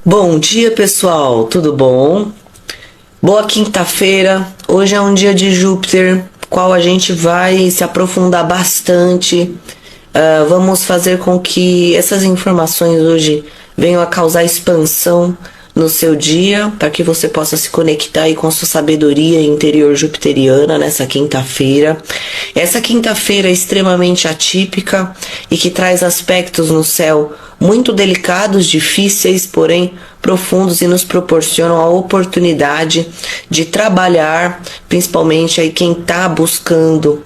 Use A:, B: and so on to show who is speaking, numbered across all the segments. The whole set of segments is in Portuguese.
A: Bom dia, pessoal, tudo bom? Boa quinta-feira. Hoje é um dia de Júpiter, qual a gente vai se aprofundar bastante. Vamos fazer com que essas informações hoje venham a causar expansão no seu dia, para que você possa se conectar aí com a sua sabedoria interior jupiteriana nessa quinta-feira. Essa quinta-feira é extremamente atípica e que traz aspectos no céu muito delicados, difíceis, porém profundos, e nos proporcionam a oportunidade de trabalhar, principalmente aí quem está buscando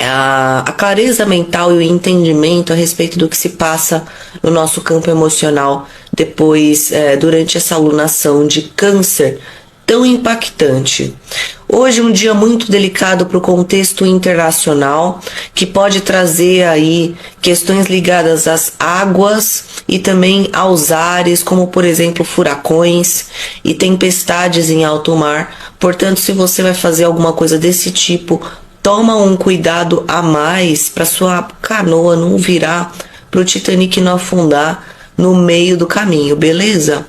A: a clareza mental e o entendimento a respeito do que se passa no nosso campo emocional depois, durante essa alunação de Câncer tão impactante. Hoje um dia muito delicado para o contexto internacional, que pode trazer aí questões ligadas às águas e também aos ares, como por exemplo furacões e tempestades em alto mar. Portanto, se você vai fazer alguma coisa desse tipo, toma um cuidado a mais para sua canoa não virar, para o Titanic não afundar no meio do caminho, beleza?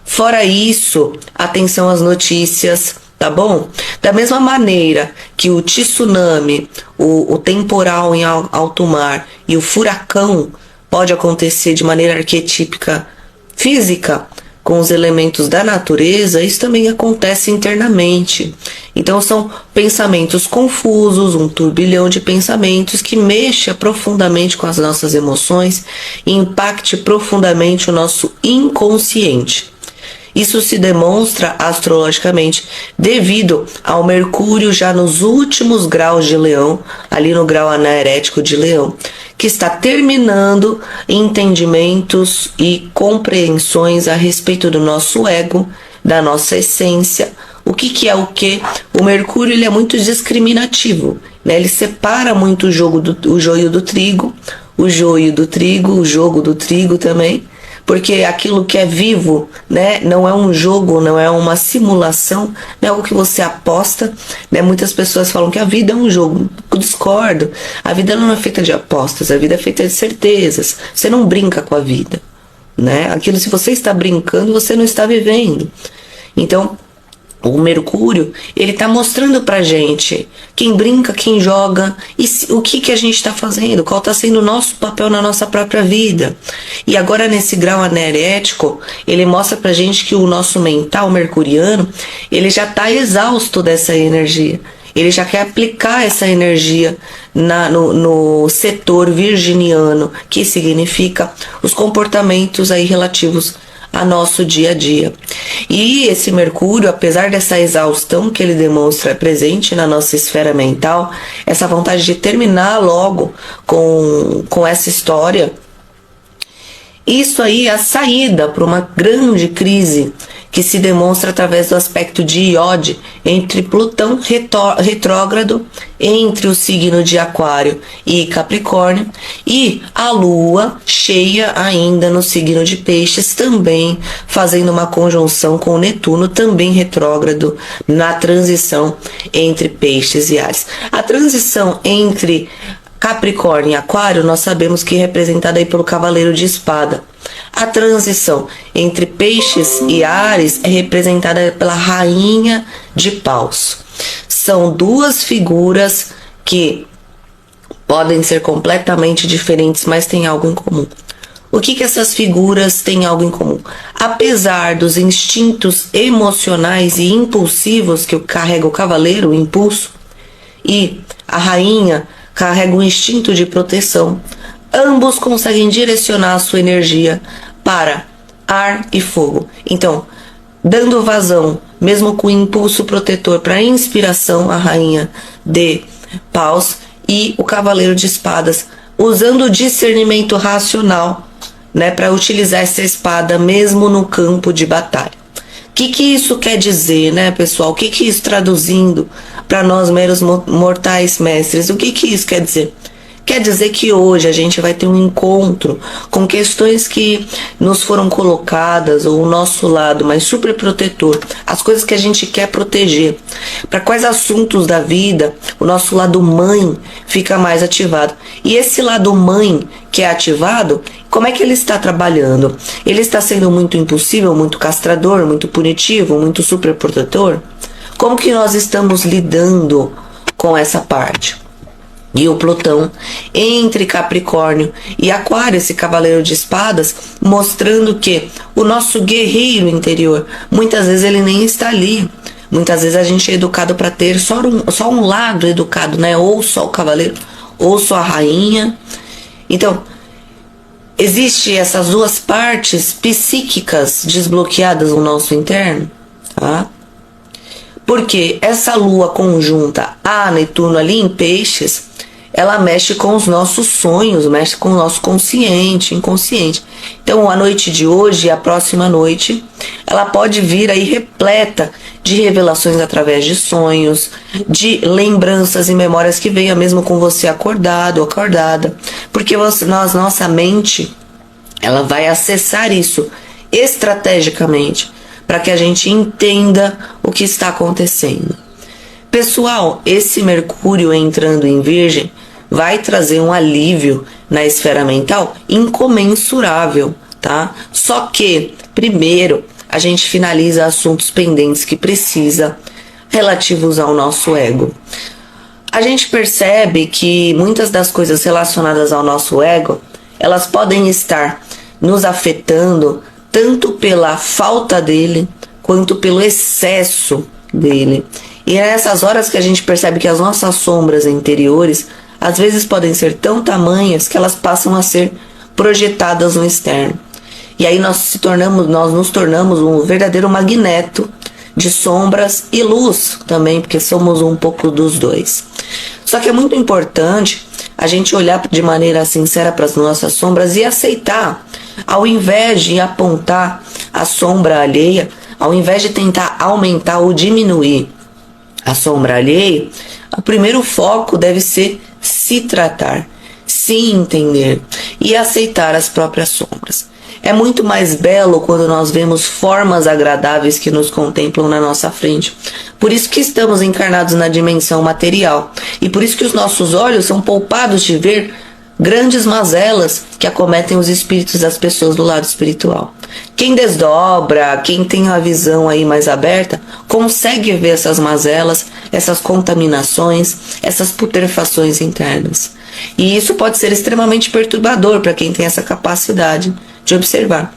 A: Fora isso, atenção às notícias, tá bom? Da mesma maneira que o tsunami, o temporal em alto mar e o furacão pode acontecer de maneira arquetípica física, com os elementos da natureza, isso também acontece internamente. Então são pensamentos confusos, um turbilhão de pensamentos que mexa profundamente com as nossas emoções e impacte profundamente o nosso inconsciente. Isso se demonstra astrologicamente devido ao Mercúrio já nos últimos graus de Leão, ali no grau anaerético de Leão, que está terminando entendimentos e compreensões a respeito do nosso ego, da nossa essência. O que é o que? O Mercúrio ele é muito discriminativo, né? Ele separa muito o joio do trigo, o joio do trigo, o jogo do trigo também, porque aquilo que é vivo, né, não é um jogo, não é uma simulação, não é algo que você aposta, né? Muitas pessoas falam que a vida é um jogo. Eu discordo. A vida não é feita de apostas, a vida é feita de certezas. Você não brinca com a vida, né? Aquilo, se você está brincando, você não está vivendo. Então, o Mercúrio, ele está mostrando pra gente quem brinca, quem joga e o que a gente está fazendo, qual está sendo o nosso papel na nossa própria vida. E agora nesse grau anaerético, ele mostra pra gente que o nosso mental mercuriano, ele já está exausto dessa energia. Ele já quer aplicar essa energia no setor virginiano, que significa os comportamentos aí relativos a nosso dia a dia. E esse Mercúrio, apesar dessa exaustão que ele demonstra presente na nossa esfera mental, essa vontade de terminar logo com essa história, isso aí é a saída para uma grande crise que se demonstra através do aspecto de Iode entre Plutão retrógrado entre o signo de Aquário e Capricórnio e a Lua cheia ainda no signo de Peixes, também fazendo uma conjunção com Netuno, também retrógrado na transição entre Peixes e Áries. A transição entre Capricórnio e Aquário, nós sabemos que é representada aí pelo Cavaleiro de Espada. A transição entre Peixes e Áries é representada pela Rainha de Paus. São duas figuras que podem ser completamente diferentes, mas têm algo em comum. O que essas figuras têm algo em comum? Apesar dos instintos emocionais e impulsivos que carrega o Cavaleiro, o impulso, e a Rainha carrega o instinto de proteção, ambos conseguem direcionar a sua energia para ar e fogo. Então, dando vazão, mesmo com o impulso protetor para a inspiração, a Rainha de Paus e o Cavaleiro de Espadas, usando o discernimento racional, né, para utilizar essa espada mesmo no campo de batalha. O que isso quer dizer, né, pessoal? O que isso traduzindo para nós meros mortais mestres? O que isso quer dizer? Quer dizer que hoje a gente vai ter um encontro com questões que nos foram colocadas, ou o nosso lado mais superprotetor, as coisas que a gente quer proteger. Para quais assuntos da vida o nosso lado mãe fica mais ativado. E esse lado mãe que é ativado, como é que ele está trabalhando? Ele está sendo muito impossível, muito castrador, muito punitivo, muito superprotetor? Como que nós estamos lidando com essa parte? E o Plutão entre Capricórnio e Aquário, esse cavaleiro de espadas, mostrando que o nosso guerreiro interior, muitas vezes ele nem está ali. Muitas vezes a gente é educado para ter só um lado educado, né? Ou só o cavaleiro, ou só a rainha. Então, existem essas duas partes psíquicas desbloqueadas no nosso interno, tá? Porque essa lua conjunta a Netuno ali em Peixes, ela mexe com os nossos sonhos, mexe com o nosso consciente, inconsciente. Então, a noite de hoje e a próxima noite, ela pode vir aí repleta de revelações através de sonhos, de lembranças e memórias que venham mesmo com você acordado ou acordada. Porque nossa mente, ela vai acessar isso estrategicamente para que a gente entenda o que está acontecendo. Pessoal, esse Mercúrio entrando em Virgem vai trazer um alívio na esfera mental incomensurável, tá? Só que, primeiro, a gente finaliza assuntos pendentes que precisa, relativos ao nosso ego. A gente percebe que muitas das coisas relacionadas ao nosso ego, elas podem estar nos afetando tanto pela falta dele, quanto pelo excesso dele. E é nessas horas que a gente percebe que as nossas sombras interiores, às vezes podem ser tão tamanhas que elas passam a ser projetadas no externo. E aí nós nos tornamos um verdadeiro magneto de sombras e luz também, porque somos um pouco dos dois. Só que é muito importante a gente olhar de maneira sincera para as nossas sombras e aceitar, ao invés de apontar a sombra alheia, ao invés de tentar aumentar ou diminuir a sombra alheia, o primeiro foco deve ser se tratar, se entender e aceitar as próprias sombras. É muito mais belo quando nós vemos formas agradáveis que nos contemplam na nossa frente. Por isso que estamos encarnados na dimensão material. E por isso que os nossos olhos são poupados de ver grandes mazelas que acometem os espíritos das pessoas do lado espiritual. Quem desdobra, quem tem a visão aí mais aberta, consegue ver essas mazelas, essas contaminações, essas putrefações internas. E isso pode ser extremamente perturbador para quem tem essa capacidade de observar.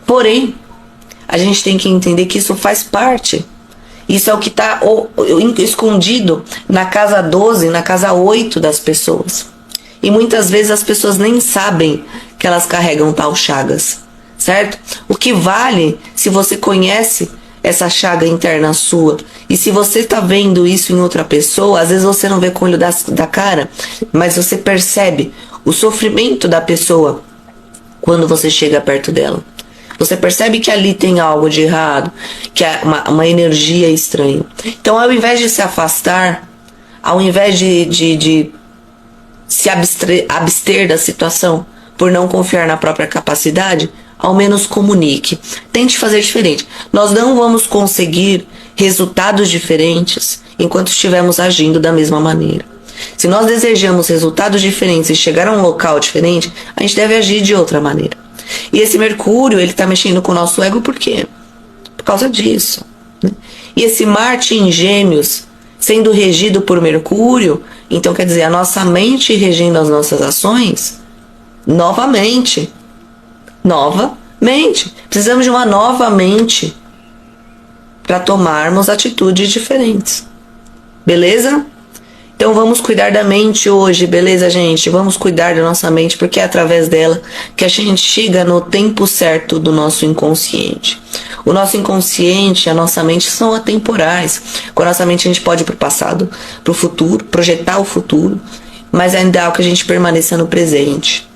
A: Porém, a gente tem que entender que isso faz parte. Isso é o que está escondido na casa 12, na casa 8 das pessoas. E muitas vezes as pessoas nem sabem que elas carregam tal chagas, certo? O que vale se você conhece essa chaga interna sua. E se você está vendo isso em outra pessoa, às vezes você não vê com o olho da cara, mas você percebe o sofrimento da pessoa quando você chega perto dela. Você percebe que ali tem algo de errado, que é uma energia estranha. Então, ao invés de se afastar, ao invés de se abster da situação por não confiar na própria capacidade, ao menos comunique. Tente fazer diferente. Nós não vamos conseguir resultados diferentes enquanto estivermos agindo da mesma maneira. Se nós desejamos resultados diferentes e chegar a um local diferente, a gente deve agir de outra maneira. E esse Mercúrio, ele está mexendo com o nosso ego por quê? Por causa disso, né? E esse Marte em Gêmeos, sendo regido por Mercúrio, então quer dizer, a nossa mente regendo as nossas ações, novamente, precisamos de uma nova mente para tomarmos atitudes diferentes. Beleza? Então vamos cuidar da mente hoje, beleza, gente? Vamos cuidar da nossa mente, porque é através dela que a gente chega no tempo certo do nosso inconsciente. O nosso inconsciente, a nossa mente são atemporais. Com a nossa mente a gente pode ir para o passado, para o futuro, projetar o futuro, mas é ideal que a gente permaneça no presente.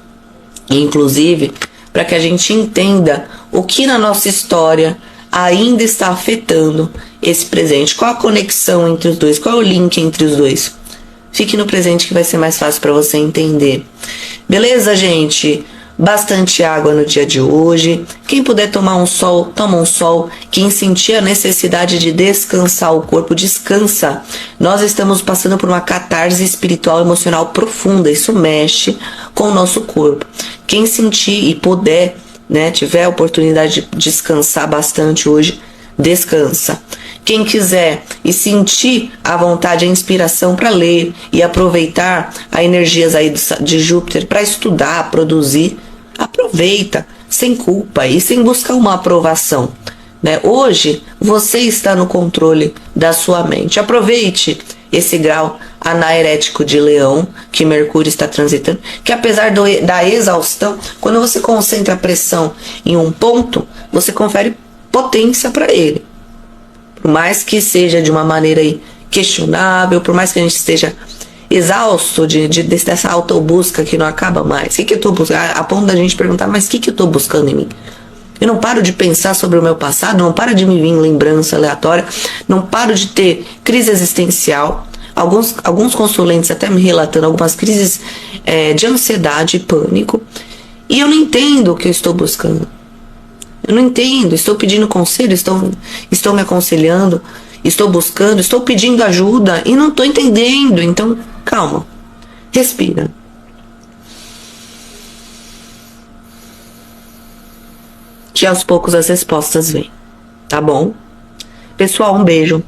A: E, inclusive, para que a gente entenda o que na nossa história ainda está afetando esse presente. Qual a conexão entre os dois? Qual é o link entre os dois? Fique no presente que vai ser mais fácil para você entender. Beleza, gente? bastante água no dia de hoje. Quem puder tomar um sol, toma um sol. Quem sentir a necessidade de descansar o corpo, descansa. Nós estamos passando por uma catarse espiritual emocional profunda. Isso mexe com o nosso corpo. Quem sentir e puder, né, tiver a oportunidade de descansar bastante hoje, descansa. Quem quiser e sentir a vontade, a inspiração para ler e aproveitar as energias aí de Júpiter para estudar, produzir, aproveita, sem culpa e sem buscar uma aprovação, né? Hoje você está no controle da sua mente. Aproveite esse grau anaerético de Leão que Mercúrio está transitando, que apesar da exaustão, quando você concentra a pressão em um ponto, você confere potência para ele. Por mais que seja de uma maneira aí questionável, por mais que a gente esteja exausto dessa autobusca que não acaba mais. O que eu estou buscando? A ponto da gente perguntar, mas o que eu estou buscando em mim? Eu não paro de pensar sobre o meu passado, não paro de me vir lembrança aleatória, não paro de ter crise existencial. Alguns consulentes até me relatando algumas crises de ansiedade e pânico. E eu não entendo o que eu estou buscando. Eu não entendo, estou pedindo conselho, estou me aconselhando, estou buscando, estou pedindo ajuda e não estou entendendo. Então, calma, respira. Que aos poucos as respostas vêm, tá bom? Pessoal, um beijo.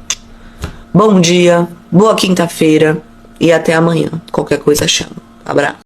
A: Bom dia, boa quinta-feira e até amanhã. Qualquer coisa chama. Abraço.